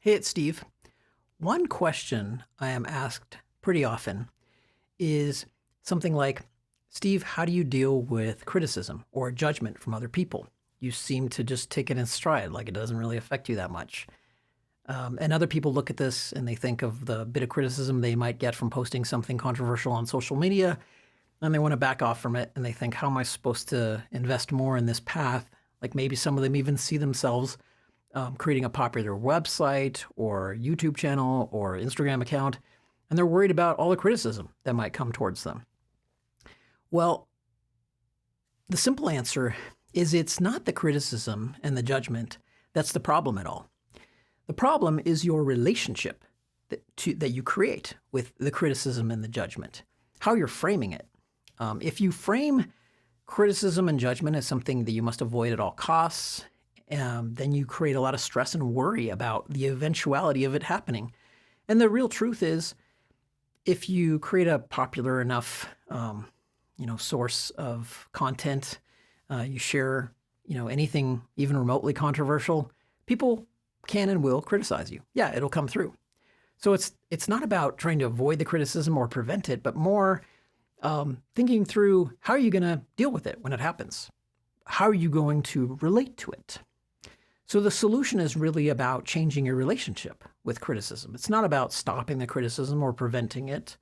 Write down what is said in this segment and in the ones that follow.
Hey, it's Steve. One question I am asked pretty often is something like, Steve, how do you deal with criticism or judgment from other people? You seem to just take it in stride, like it doesn't really affect you that much. And other people look at this and they think of the bit of criticism they might get from posting something controversial on social media, and they want to back off from it. And they think, how am I supposed to invest more in this path? Like maybe some of them even see themselves creating a popular website or YouTube channel or Instagram account, and they're worried about all the criticism that might come towards them. Well, the simple answer is it's not the criticism and the judgment that's the problem at all. The problem is your relationship that you create with the criticism and the judgment, how you're framing it. If you frame criticism and judgment as something that you must avoid at all costs, then you create a lot of stress and worry about the eventuality of it happening. And the real truth is, if you create a popular enough, source of content, you share, anything even remotely controversial, people can and will criticize you. Yeah, it'll come through. So it's not about trying to avoid the criticism or prevent it, but more thinking through, how are you going to deal with it when it happens? How are you going to relate to it? So the solution is really about changing your relationship with criticism. It's not about stopping the criticism or preventing it.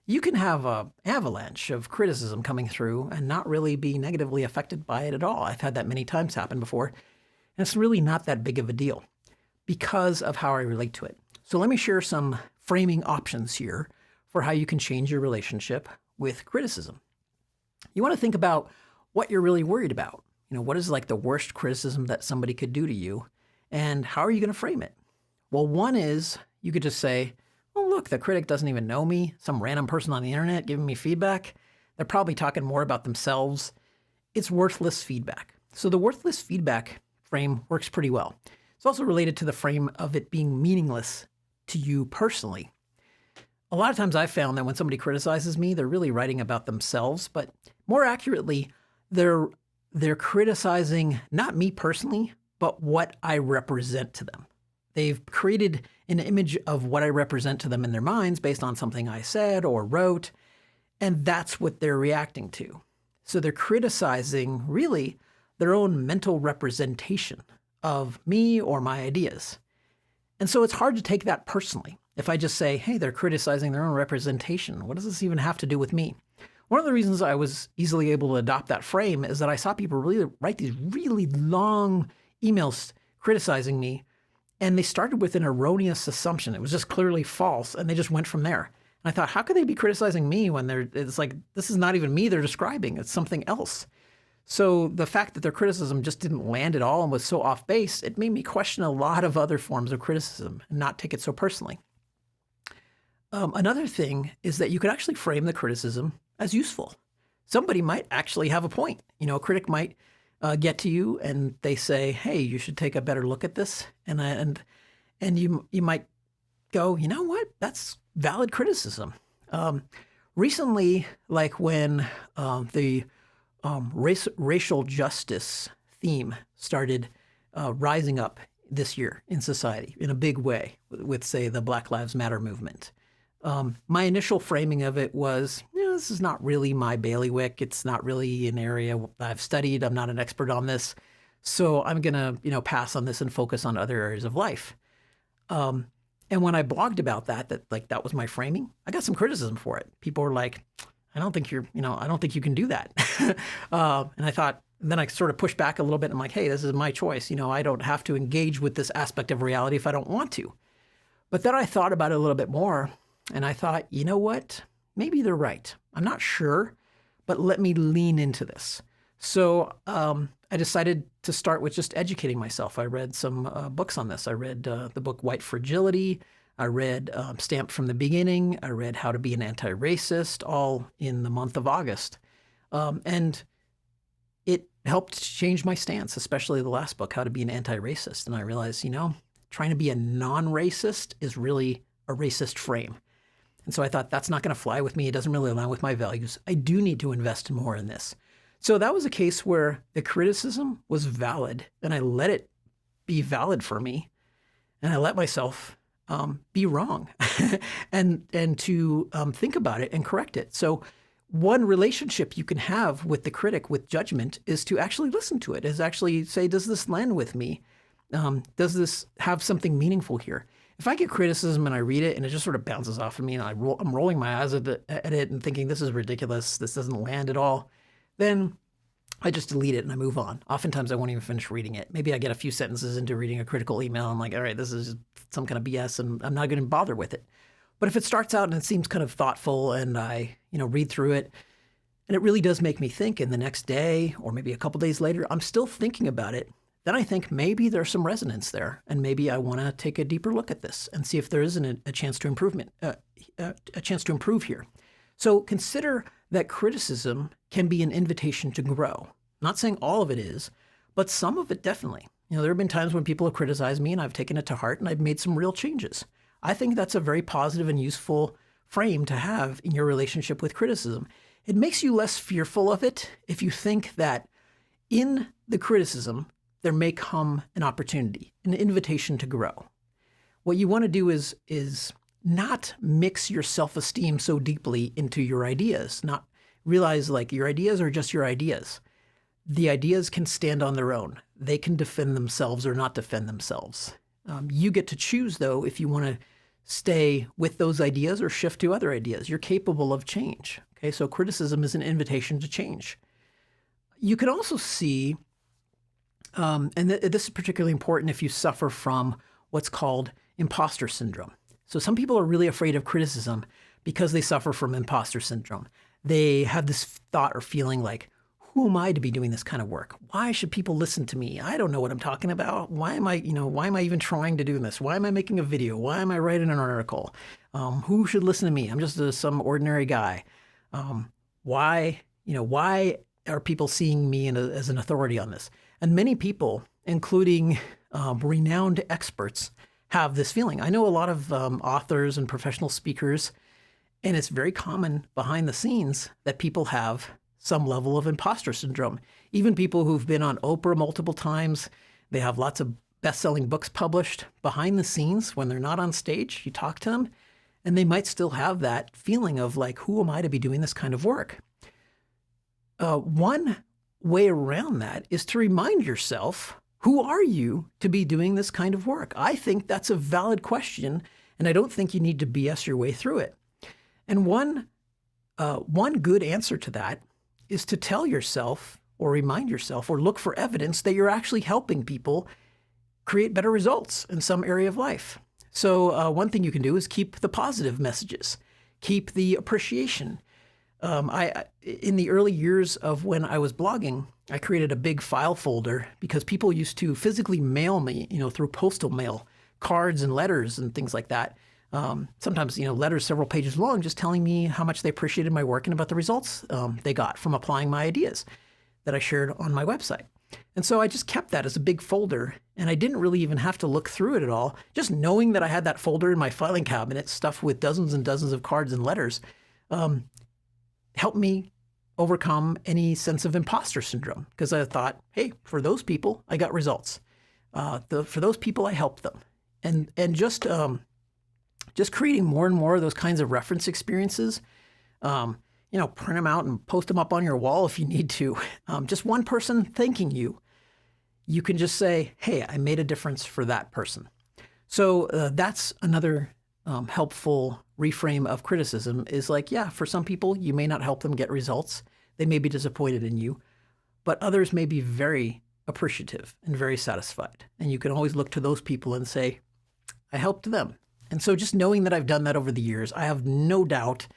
You can have an avalanche of criticism coming through and not really be negatively affected by it at all. I've had that many times happen before, and it's really not that big of a deal because of how I relate to it. So let me share some framing options here for how you can change your relationship with criticism. You want to think about what you're really worried about. What is like the worst criticism that somebody could do to you, and how are you going to frame it? Well, one is you could just say, oh, look, the critic doesn't even know me, some random person on the internet giving me feedback. They're probably talking more about themselves. It's worthless feedback. So the worthless feedback frame works pretty well. It's also related to the frame of it being meaningless to you personally. A lot of times I've found that when somebody criticizes me, they're really writing about themselves, but more accurately, they're criticizing not me personally, but what I represent to them. They've created an image of what I represent to them in their minds based on something I said or wrote, and that's what they're reacting to. So they're criticizing really their own mental representation of me or my ideas. And so it's hard to take that personally. If I just say, hey, they're criticizing their own representation, what does this even have to do with me? One of the reasons I was easily able to adopt that frame is that I saw people really write these really long emails criticizing me, and they started with an erroneous assumption. It was just clearly false, and they just went from there. And I thought, how could they be criticizing me when it's like, this is not even me they're describing, it's something else. So the fact that their criticism just didn't land at all and was so off base, it made me question a lot of other forms of criticism and not take it so personally. Another thing is that you could actually frame the criticism as useful. Somebody might actually have a point. A critic might get to you and they say, hey, you should take a better look at this. And you might go, you know what? That's valid criticism. Recently, like when the racial justice theme started rising up this year in society in a big way with, say, the Black Lives Matter movement. My initial framing of it was, this is not really my bailiwick. It's not really an area I've studied. I'm not an expert on this. So I'm going to, pass on this and focus on other areas of life. And when I blogged about that was my framing, I got some criticism for it. People were like, I don't think you can do that. And I thought, then I sort of pushed back a little bit. I'm like, hey, this is my choice. I don't have to engage with this aspect of reality if I don't want to. But then I thought about it a little bit more. And I thought, you know what? Maybe they're right. I'm not sure, but let me lean into this. So I decided to start with just educating myself. I read some books on this. I read the book White Fragility. I read Stamped from the Beginning. I read How to Be an Anti-Racist, all in the month of August. And it helped change my stance, especially the last book, How to Be an Anti-Racist. And I realized, trying to be a non-racist is really a racist frame. And so I thought, that's not going to fly with me. It doesn't really align with my values. I do need to invest more in this. So that was a case where the criticism was valid, and I let it be valid for me. and I let myself be wrong and to think about it and correct it. So one relationship you can have with the critic, with judgment, is to actually listen to it, is actually say, does this land with me? Does this have something meaningful here? If I get criticism and I read it and it just sort of bounces off of me and I'm rolling my eyes at it and thinking this is ridiculous, this doesn't land at all, then I just delete it and I move on. Oftentimes I won't even finish reading it. Maybe I get a few sentences into reading a critical email. I'm like, all right, this is some kind of BS and I'm not going to bother with it. But if it starts out and it seems kind of thoughtful and I, read through it and it really does make me think, and the next day or maybe a couple days later, I'm still thinking about it, then I think maybe there's some resonance there and maybe I want to take a deeper look at this and see if there isn't a chance to a chance to improve here. So consider that criticism can be an invitation to grow. Not saying all of it is, but some of it definitely. There have been times when people have criticized me and I've taken it to heart and I've made some real changes. I think that's a very positive and useful frame to have in your relationship with criticism. It makes you less fearful of it if you think that in the criticism, there may come an opportunity, an invitation to grow. What you want to do is not mix your self-esteem so deeply into your ideas, not realize like your ideas are just your ideas. The ideas can stand on their own. They can defend themselves or not defend themselves. You get to choose, though, if you want to stay with those ideas or shift to other ideas. You're capable of change. Okay, so criticism is an invitation to change. You can also see, this is particularly important if you suffer from what's called imposter syndrome. So some people are really afraid of criticism because they suffer from imposter syndrome. They have this thought or feeling like, who am I to be doing this kind of work? Why should people listen to me? I don't know what I'm talking about. Why am I even trying to do this? Why am I making a video? Why am I writing an article? Who should listen to me? I'm just some ordinary guy. Why are people seeing me as an authority on this? And many people, including renowned experts, have this feeling. I know a lot of authors and professional speakers, and it's very common behind the scenes that people have some level of imposter syndrome. Even people who've been on Oprah multiple times, they have lots of best-selling books published. Behind the scenes, when they're not on stage, you talk to them, and they might still have that feeling of like, who am I to be doing this kind of work? One way around that is to remind yourself, who are you to be doing this kind of work? I think that's a valid question, and I don't think you need to BS your way through it. And one good answer to that is to tell yourself or remind yourself or look for evidence that you're actually helping people create better results in some area of life. So one thing you can do is keep the positive messages, keep the appreciation. In the early years of when I was blogging, I created a big file folder because people used to physically mail me, through postal mail, cards and letters and things like that. Sometimes, letters several pages long, just telling me how much they appreciated my work and about the results they got from applying my ideas that I shared on my website. And so I just kept that as a big folder, and I didn't really even have to look through it at all. Just knowing that I had that folder in my filing cabinet stuffed with dozens and dozens of cards and letters helped me overcome any sense of imposter syndrome, because I thought, hey, for those people, I got results. For those people, I helped them. And just creating more and more of those kinds of reference experiences, print them out and post them up on your wall if you need to. Just one person thanking you, you can just say, hey, I made a difference for that person. So that's another helpful reframe of criticism is like, yeah, for some people, you may not help them get results. They may be disappointed in you, but others may be very appreciative and very satisfied. And you can always look to those people and say, I helped them. And so just knowing that I've done that over the years, I have no doubt,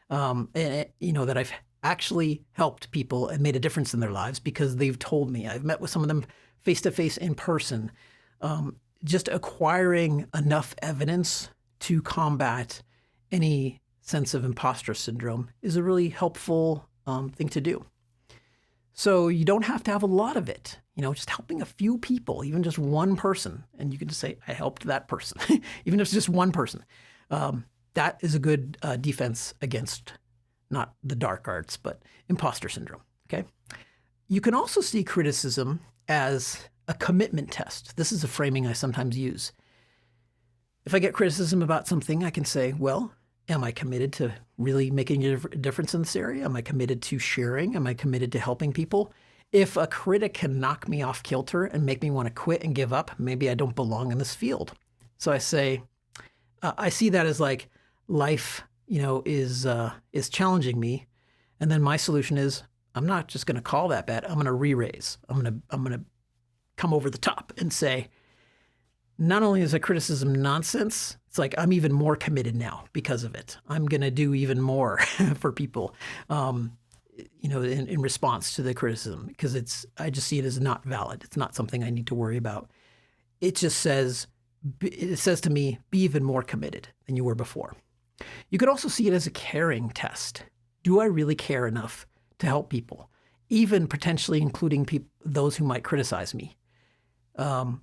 that I've actually helped people and made a difference in their lives because they've told me. I've met with some of them face-to-face in person. Just acquiring enough evidence to combat any sense of imposter syndrome is a really helpful thing to do. So you don't have to have a lot of it, just helping a few people, even just one person. And you can just say, I helped that person, even if it's just one person. That is a good defense against not the dark arts, but imposter syndrome, okay? You can also see criticism as a commitment test. This is a framing I sometimes use. If I get criticism about something, I can say, well, am I committed to really making a difference in this area? Am I committed to sharing? Am I committed to helping people? If a critic can knock me off kilter and make me want to quit and give up, maybe I don't belong in this field. So I say, I see that as like life, is challenging me. And then my solution is, I'm not just going to call that bad. I'm going to re-raise. I'm going to come over the top and say, not only is a criticism nonsense, it's like I'm even more committed now because of it. I'm going to do even more for people, in response to the criticism, because I just see it as not valid. It's not something I need to worry about. It says to me, be even more committed than you were before. You could also see it as a caring test. Do I really care enough to help people, even potentially including those who might criticize me?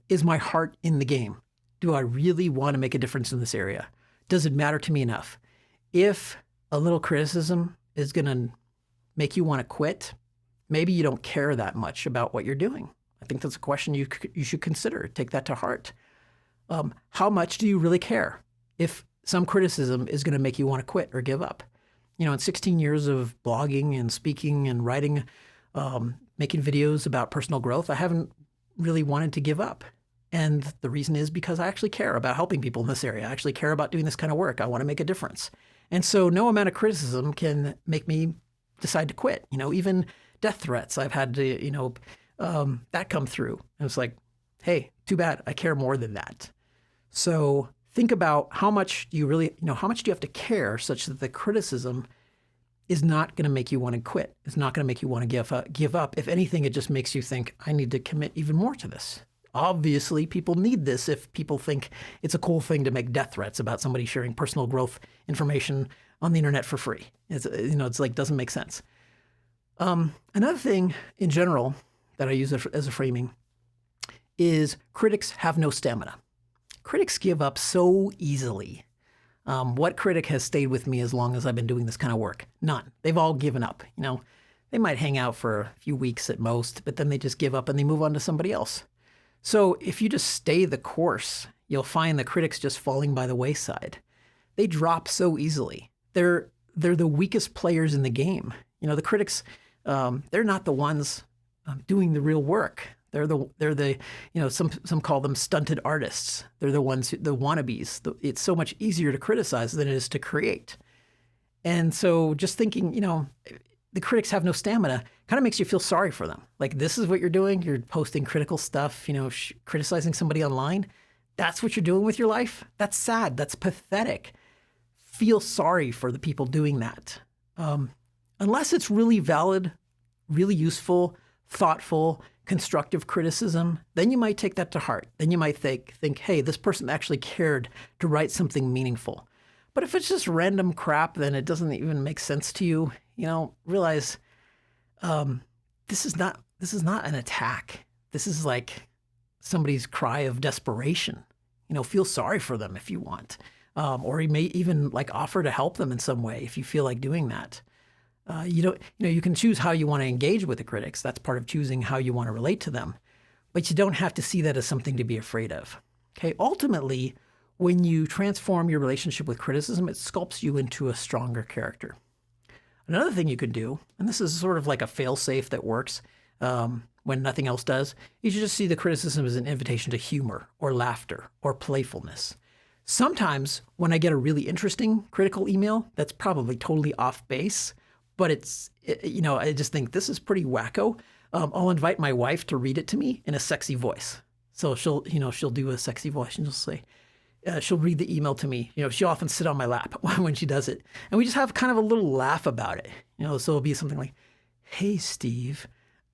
Is my heart in the game? Do I really want to make a difference in this area? Does it matter to me enough? If a little criticism is going to make you want to quit, maybe you don't care that much about what you're doing. I think that's a question you should consider. Take that to heart. How much do you really care if some criticism is going to make you want to quit or give up? In 16 years of blogging and speaking and writing, making videos about personal growth, I haven't really wanted to give up. And the reason is because I actually care about helping people in this area. I actually care about doing this kind of work. I want to make a difference. And so no amount of criticism can make me decide to quit. Even death threats, I've had to, that come through. And it's like, hey, too bad. I care more than that. So think about how much do you have to care such that the criticism is not going to make you want to quit. It's not going to make you want to give up. If anything, it just makes you think, I need to commit even more to this. Obviously, people need this if people think it's a cool thing to make death threats about somebody sharing personal growth information on the internet for free. It's like doesn't make sense. Another thing in general that I use as a framing is critics have no stamina. Critics give up so easily. What critic has stayed with me as long as I've been doing this kind of work? None. They've all given up. They might hang out for a few weeks at most, but then they just give up and they move on to somebody else. So if you just stay the course, you'll find the critics just falling by the wayside. They drop so easily. They're the weakest players in the game. The critics, they're not the ones doing the real work. They're the some call them stunted artists. They're the ones, the wannabes. It's so much easier to criticize than it is to create. And so just thinking, the critics have no stamina kind of makes you feel sorry for them. Like, this is what you're doing. You're posting critical stuff, criticizing somebody online. That's what you're doing with your life. That's sad. That's pathetic. Feel sorry for the people doing that. Unless it's really valid, really useful, thoughtful, constructive criticism, then you might take that to heart. Then you might think, hey, this person actually cared to write something meaningful. But if it's just random crap, then it doesn't even make sense to you. Realize this is not an attack. This is like somebody's cry of desperation. Feel sorry for them if you want, or you may even offer to help them in some way if you feel like doing that. You can choose how you want to engage with the critics. That's part of choosing how you want to relate to them. But you don't have to see that as something to be afraid of. Okay. Ultimately, when you transform your relationship with criticism, it sculpts you into a stronger character. Another thing you can do, and this is sort of like a fail-safe that works when nothing else does, is you just see the criticism as an invitation to humor or laughter or playfulness. Sometimes when I get a really interesting critical email that's probably totally off base, but I just think this is pretty wacko, I'll invite my wife to read it to me in a sexy voice. So she'll do a sexy voice and she'll say, she'll read the email to me. She'll often sit on my lap when she does it. And we just have kind of a little laugh about it. So it'll be something like, hey, Steve,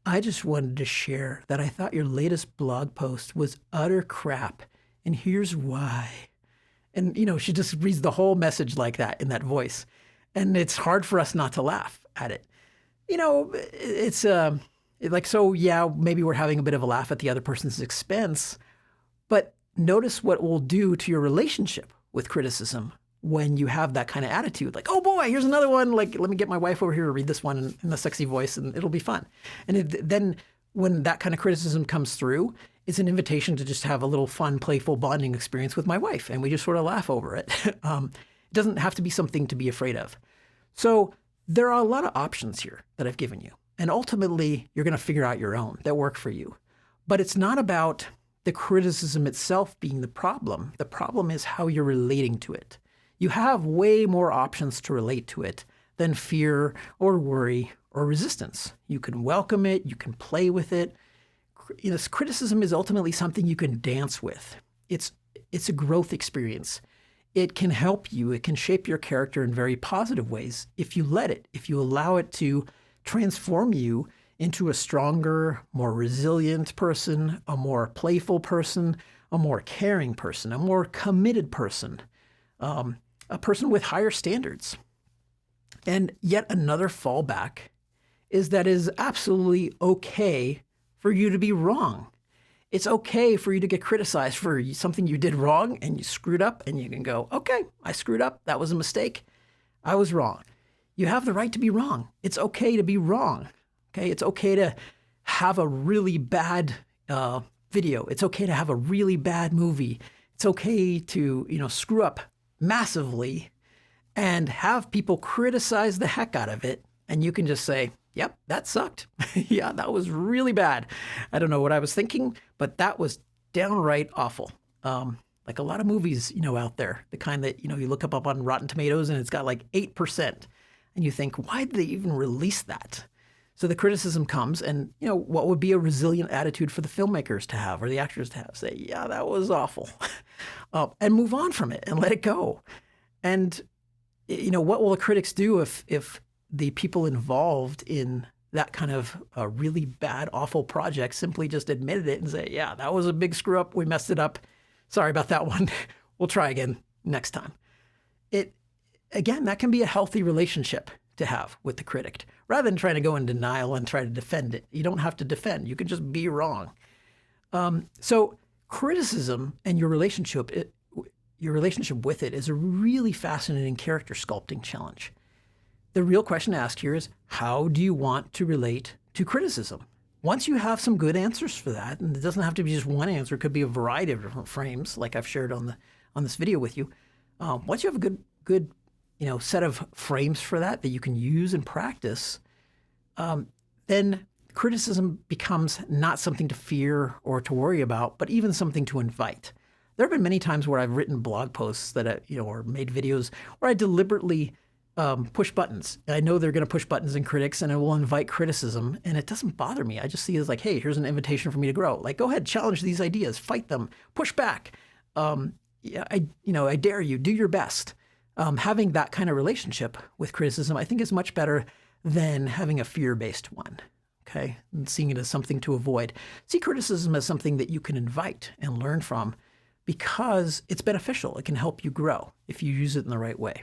I just wanted to share that I thought your latest blog post was utter crap. And here's why. And, she just reads the whole message like that in that voice. And it's hard for us not to laugh at it. It's maybe we're having a bit of a laugh at the other person's expense, but notice what it will do to your relationship with criticism when you have that kind of attitude. Like, oh boy, here's another one. Like, let me get my wife over here to read this one in a sexy voice and it'll be fun. And then when that kind of criticism comes through, It's an invitation to just have a little fun, playful bonding experience with my wife, and we just sort of laugh over it. It doesn't have to be something to be afraid of. So there are a lot of options here that I've given you. And ultimately, you're going to figure out your own that work for you. But it's not about the criticism itself being the problem. The problem is how you're relating to it. You have way more options to relate to it than fear or worry or resistance. You can welcome it. You can play with it. Criticism is ultimately something you can dance with. It's a growth experience. It can help you. It can shape your character in very positive ways if you let it, if you allow it to transform you into a stronger, more resilient person, a more playful person, a more caring person, a more committed person, a person with higher standards. And yet another fallback is that it is absolutely okay for you to be wrong. It's okay for you to get criticized for something you did wrong and you screwed up, and you can go, okay, I screwed up. That was a mistake. I was wrong. You have the right to be wrong. It's okay to be wrong. Okay, it's okay to have a really bad video. It's okay to have a really bad movie. It's okay to screw up massively and have people criticize the heck out of it, and you can just say, yep, that sucked. Yeah, that was really bad. I don't know what I was thinking, but that was downright awful. Like a lot of movies, out there, the kind that, you look up on Rotten Tomatoes and it's got like 8%. And you think, why did they even release that? So the criticism comes, and, what would be a resilient attitude for the filmmakers to have or the actors to have? Say, yeah, that was awful. And move on from it and let it go. And, what will the critics do if the people involved in that kind of a really bad, awful project simply just admitted it and say, yeah, that was a big screw up. We messed it up. Sorry about that one. We'll try again next time. Again, that can be a healthy relationship to have with the critic rather than trying to go in denial and try to defend it. You don't have to defend. You can just be wrong. So criticism and your relationship with it is a really fascinating character sculpting challenge. The real question to ask here is, how do you want to relate to criticism? Once you have some good answers for that, and it doesn't have to be just one answer, it could be a variety of different frames, like I've shared on this video with you. Once you have a good set of frames for that you can use and practice, then criticism becomes not something to fear or to worry about, but even something to invite. There have been many times where I've written blog posts that or made videos where I deliberately push buttons. I know they're going to push buttons in critics, and it will invite criticism, and it doesn't bother me. I just see it as like, hey, here's an invitation for me to grow. Like, go ahead, challenge these ideas, fight them, push back. I dare you, do your best. Having that kind of relationship with criticism, I think, is much better than having a fear-based one. Okay, and seeing it as something to avoid. See criticism as something that you can invite and learn from, because it's beneficial. It can help you grow if you use it in the right way.